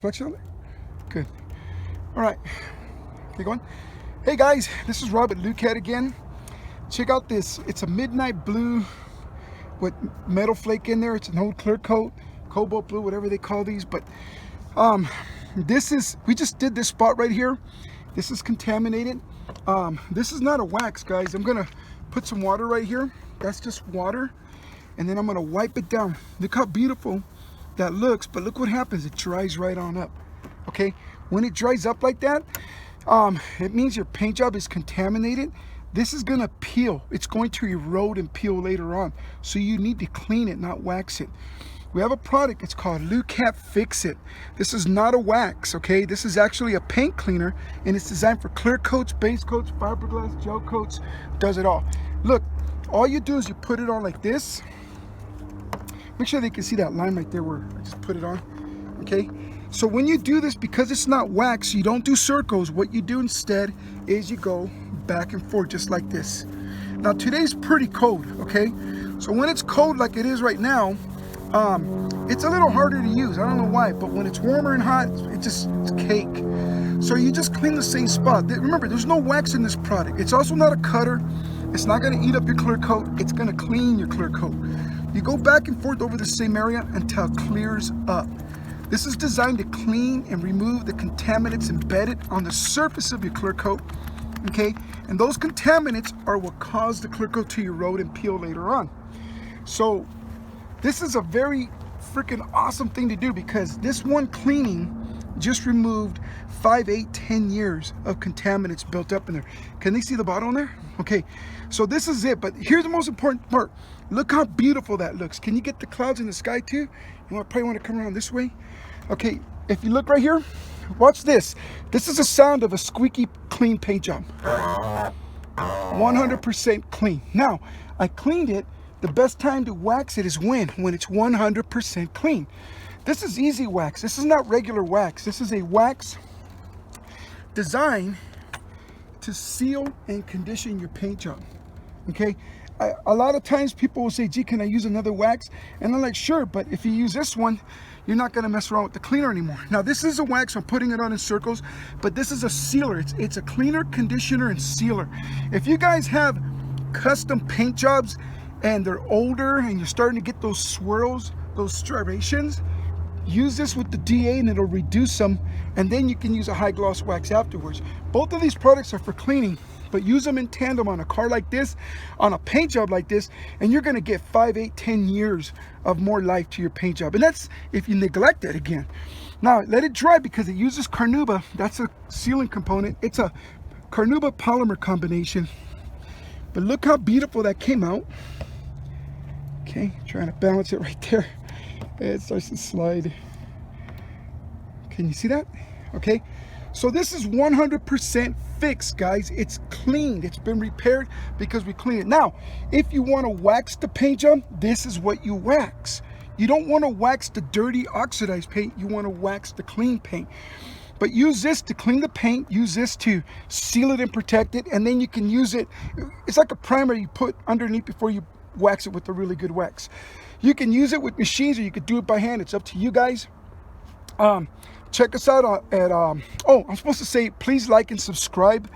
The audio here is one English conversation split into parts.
Flexion on there? Good. All right, keep going. Hey guys, this is Rob at Lukat again. Check out this. It's a midnight blue with metal flake in there. It's an old clear coat, cobalt blue, whatever they call these. But we just did this spot right here. This is contaminated. This is not a wax, guys. I'm gonna put some water right here. That's just water, and then I'm gonna wipe it down. Look how beautiful that looks, but look what happens. It dries right on up. Okay, when it dries up like that, it means your paint job is contaminated. This is gonna peel. It's going to erode and peel later on, so you need to clean it, not wax it. We have a product, it's called Lukat Fix It. This is not a wax, okay? This is actually a paint cleaner, and it's designed for clear coats, base coats, fiberglass, gel coats, does it all. Look, all you do is you put it on like this. Make sure they can see that line right there where I just put it on, okay? So when you do this, because it's not wax, you don't do circles. What you do instead is you go back and forth just like this. Now today's pretty cold, okay? So when it's cold like it is right now, it's a little harder to use. I don't know why, but when it's warmer and hot, it's cake. So you just clean the same spot. Remember, there's no wax in this product. It's also not a cutter. It's not gonna eat up your clear coat. It's gonna clean your clear coat. You go back and forth over the same area until it clears up. This is designed to clean and remove the contaminants embedded on the surface of your clear coat, okay? And those contaminants are what cause the clear coat to erode and peel later on. So this is a very freaking awesome thing to do, because this one cleaning just removed 5, 8, 10 years of contaminants built up in there. Can they see the bottle in there? Okay, so this is it, but here's the most important part. Look how beautiful that looks. Can you get the clouds in the sky too? You probably want to come around this way. Okay, if you look right here, watch this. This is the sound of a squeaky clean paint job. 100% clean. Now, I cleaned it. The best time to wax it is when it's 100% clean. This is easy wax. This is not regular wax. This is a wax designed to seal and condition your paint job. Okay, a lot of times people will say, gee, can I use another wax? And I'm like, sure, but if you use this one, you're not gonna mess around with the cleaner anymore. Now this is a wax, I'm putting it on in circles, but this is a sealer. It's a cleaner, conditioner, and sealer. If you guys have custom paint jobs and they're older and you're starting to get those swirls, those striations, use this with the DA and it'll reduce them, and then you can use a high gloss wax afterwards. Both of these products are for cleaning, but use them in tandem on a car like this, on a paint job like this, and you're gonna get 5, 8, 10 years of more life to your paint job. And that's if you neglect it again. Now let it dry, because it uses carnauba. That's a sealing component. It's a carnauba polymer combination. But look how beautiful that came out. Okay, trying to balance it right there. It starts to slide. Can you see that? Okay, so this is 100% fixed, guys. It's cleaned. It's been repaired because we cleaned it. Now, if you want to wax the paint job, this is what you wax. You don't want to wax the dirty oxidized paint. You want to wax the clean paint. But use this to clean the paint. Use this to seal it and protect it. And then you can use it. It's like a primer you put underneath before you wax it with a really good wax. You can use it with machines, or you could do it by hand. It's up to you guys. Check us out at oh, I'm supposed to say please like and subscribe,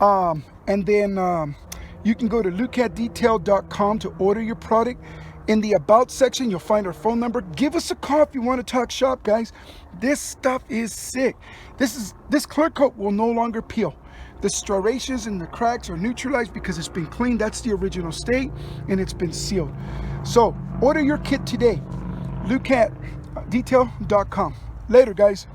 and then you can go to lukatdetail.com to order your product. In the about section you'll find our phone number. Give us a call if you want to talk shop, guys. This stuff is sick. This clear coat will no longer peel. The striations and the cracks are neutralized because it's been cleaned. That's the original state, and it's been sealed. So order your kit today. lukatdetail.com. Later, guys.